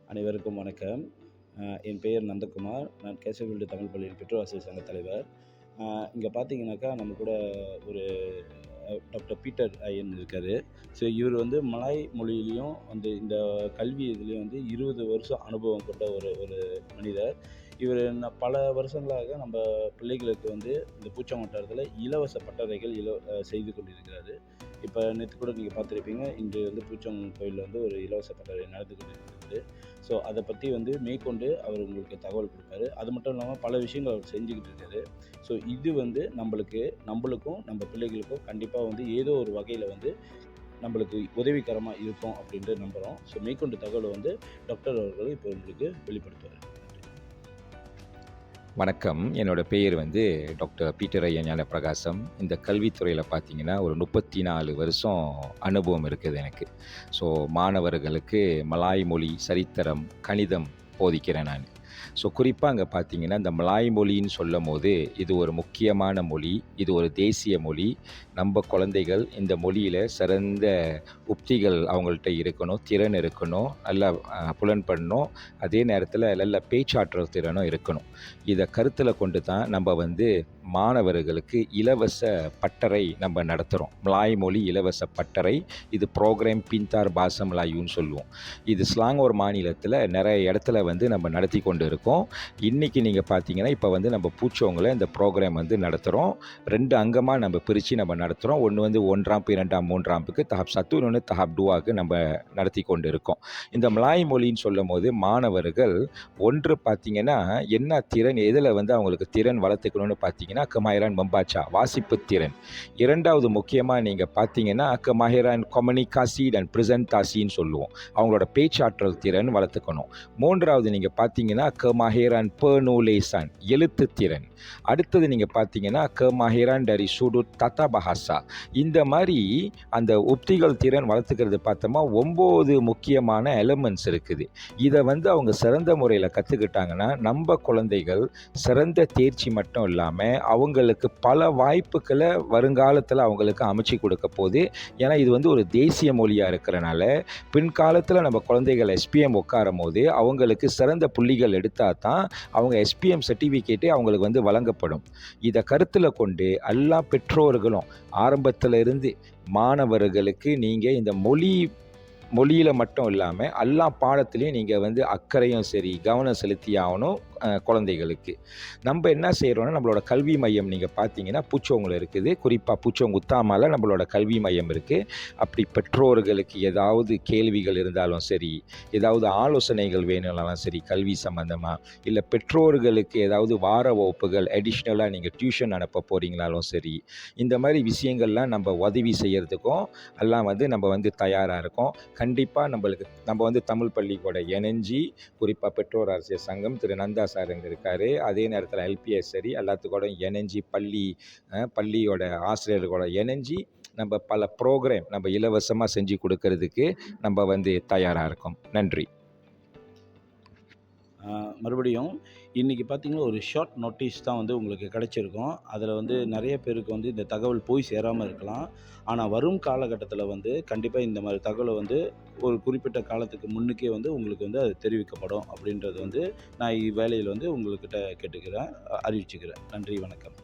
அனைவருக்கும் வணக்கம். என் பெயர் நந்தகுமார். நான் கேசவகில்டு தமிழ் பள்ளியின் பெற்றோர் ஆசிரியர் சங்க தலைவர். இங்க பார்த்தீங்கன்னாக்கா, நம்ம கூட ஒரு டாக்டர் பீட்டர் ஐயன் இருக்காரு. ஸோ இவர் வந்து மலாய் மொழியிலயும் வந்து இந்த கல்வி இதுலயும் வந்து 20 வருஷம் அனுபவம் கொண்ட ஒரு ஒரு மனிதர். இவரு பல வருஷங்களாக நம்ம பிள்ளைகளுக்கு வந்து இந்த பூச்சம் வட்டாரத்தில இலவச பட்டறைகள் செய்து கொண்டிருக்கிறாரு. இப்ப நேத்து கூட நீங்க பார்த்திருப்பீங்க. இன்று வந்து பூச்சம் கோயில்ல வந்து ஒரு இலவச பட்டறை நடந்து கொண்டிருக்கிறது. ஸோ அத பத்தி வந்து மேற்கொண்டு அவர் உங்களுக்கு தகவல் குடுப்பாரு. அது மட்டும் இல்லாம பல விஷயங்கள் அவர் செஞ்சுகிட்டு இருக்காரு. ஸோ இது வந்து நம்பளுக்கும், நம்ம பிள்ளைகளுக்கும் கண்டிப்பா வந்து ஏதோ ஒரு வகையில வந்து நம்மளுக்கு உதவிகரமா இருக்கும் அப்படின்ட்டு நம்புறோம். ஸோ மேற்கொண்டு தகவல வந்து டாக்டர் அவர்கள் இப்போ உங்களுக்கு வெளிப்படுத்துவாரு. வணக்கம். என்னோட பெயர் வந்து டாக்டர் பீட்டர் ஐயன் ஞானப்பிரகாசம். இந்த கல்வித்துறையில பார்த்தீங்கன்னா, ஒரு 34 வருஷம் அனுபவம் இருக்குது எனக்கு. ஸோ மாணவர்களுக்கு மலாய் மொழி, சரித்திரம், கணிதம் போதிக்கிறேன் நானு. ஸோ குறிப்பா அங்க பார்த்தீங்கன்னா, இந்த மலாய் மொழின்னு சொல்லும்போது, இது ஒரு முக்கியமான மொழி. இது ஒரு தேசிய மொழி. நம்ப குழந்தைகள் இந்த மொழியில சிறந்த உக்திகள் அவங்கள்ட்ட இருக்கணும், திறன் இருக்கணும், நல்லா புலன்படணும். அதே நேரத்தில நல்ல பேச்சாற்றல் திறனும் இருக்கணும். இத கருத்தில கொண்டு தான் நம்ப வந்து மாணவர்களுக்கு இலவச பட்டறை நம்ப நடத்துறோம். மலாய் மொழி இலவச பட்டறை. இது புரோகிராம் பின்தார் பாசா மலாயுன்னு சொல்லுவோம். இது ஸ்லாங்கோர் மாநிலத்தில நெறைய இடத்துல வந்து நம்ம நடத்தி கொண்டு இருக்கோம். இன்னைக்கு நீங்க பார்த்தீங்கன்னா, இப்ப வந்து நம்ம பூச்சோங்கல இந்த புரோகிராம் வந்து நடத்துறோம். 2 அங்கமா நம்ம பிரிச்சு நம்ம நடத்துறோம். ஒண்ணு வந்து 1ஆம், 2ஆம், 3ஆம்க்கு தஹப் 1 இன்னொன்னு தஹப் 2க்கு நம்ம நடத்தி கொண்டு இருக்கோம். இந்த மலாய் மொழின்னு சொல்லும்போது மாணவர்கள் ஒன்று பார்த்தீங்கன்னா, என்ன திறன் எதுல வந்து அவங்களுக்கு திறன் வளர்த்துக்கணும்னு பார்த்தீங்கன்னா, கமாயிரான் மம்பாச்சா வாசிப்பு திறன். 2வது முக்கியமா நீங்க பார்த்தீங்கன்னா, கமாயிரான் கம்யூனிகாசி அண்ட் பிரசன்டாசின்னு சொல்லுவோம். அவங்களோட பேச்சாற்றல் திறன் வளர்த்துக்கணும். 3வது நீங்க பார்த்தீங்கன்னா, கமாயிரான் பெர்னுலேசான் எழுத்து திறன். அடுத்தது நீங்க பார்த்தீங்கன்னா, கமாயிரான் dari sudut tata bahasa. இந்த மாரி அந்த உத்திகள் திறன் வளர்த்துக்கிறது பார்த்தோமா 9 முக்கியமான எலிமெண்ட்ஸ் இருக்குது. இத வந்து அவங்க சிறந்த முறையில கத்துக்கிட்டாங்கன்னா, நம்ப குழந்தைகள் சிறந்த தேர்ச்சி மட்டும் இல்லாம, அவங்களுக்கு பல வாய்ப்புகள வருங்காலத்தில அவங்களுக்கு அமைச்சு கொடுக்க போது. ஏன்னா இது வந்து ஒரு தேசிய மொழியா இருக்கிறனால, பின்காலத்தில நம்ம குழந்தைகள் எஸ்பிஎம் உட்காரும்போது, அவங்களுக்கு சிறந்த புள்ளிகள் எடுத்தா தான், அவங்க எஸ்பிஎம் சர்டிஃபிகேட்டே அவங்களுக்கு வந்து வழங்கப்படும். இத கருத்தில கொண்டு எல்லா பெற்றோர்களும் ஆரம்பத்தில இருந்து மாணவர்களுக்கு நீங்க இந்த மொழியில மட்டும் இல்லாம, எல்லா பாடத்திலயும் நீங்க வந்து அக்கறையும் சரி, கவனம் செலுத்தி ஆவணும் குழந்தைகளுக்கு. நம்ப என்ன செய்றோம்னா, நம்மளோட கல்வி மையம் நீங்க பார்த்தீங்கன்னா, பூச்சோங்கல இருக்குது. குறிப்பா பூச்சோங் உத்தாமால நம்மளோட கல்வி மையம் இருக்கு. அப்படி பெற்றோர்களுக்கு ஏதாவது கேள்விகள் இருந்தாலும் சரி, ஏதாவது ஆலோசனைகள் வேணும்னாலும் சரி, கல்வி சம்பந்தமா, இல்ல பெற்றோர்களுக்கு ஏதாவது வார வகுப்புகள் அடிஷனலா நீங்க டியூஷன் அனுப்ப போறீங்கனாலும் சரி, இந்த மாரி விஷயங்கள்லாம் நம்ப உதவி செய்யறதுக்கும் எல்லாம் வந்து நம்ப வந்து தயாரா இருக்கோம். கண்டிப்பா நம்ம வந்து தமிழ் பள்ளிக்கூட இணைஞ்சு, குறிப்பா பெற்றோர் ஆசிரியர் சங்கம் திரு நந்தா சார் இங்க இருக்காரு. அதே நேரத்தில எல்பிஎஸ் சரி எல்லாத்துக்கூடயும் இணைஞ்சு பள்ளியோட ஆசிரியர்களோட இணைஞ்சு நம்ம பல புரோகிராம் நம்ம இலவசமா செஞ்சு கொடுக்கறதுக்கு நம்ம வந்து தயாரா இருக்கோம். நன்றி. மறுபடியும் இன்னைக்கு பார்த்தீங்கன்னா, ஒரு ஷார்ட் நோட்டீஸ் தான் வந்து உங்களுக்கு கிடைச்சிருக்கும். அதில வந்து நெறைய பேருக்கு வந்து இந்த தகவல் போய் சேராம இருக்கலாம். ஆனா வரும் காலகட்டத்தில வந்து கண்டிப்பா இந்த மாரி தகவல வந்து ஒரு குறிப்பிட்ட காலத்துக்கு முன்னுக்கே வந்து உங்களுக்கு வந்து அது தெரிவிக்கப்படும் அப்படின்றது வந்து நான் இவ்வேளையில வந்து உங்ககிட்ட கேட்டுக்கிறேன். அறிவிச்சுக்கிறேன். நன்றி, வணக்கம்.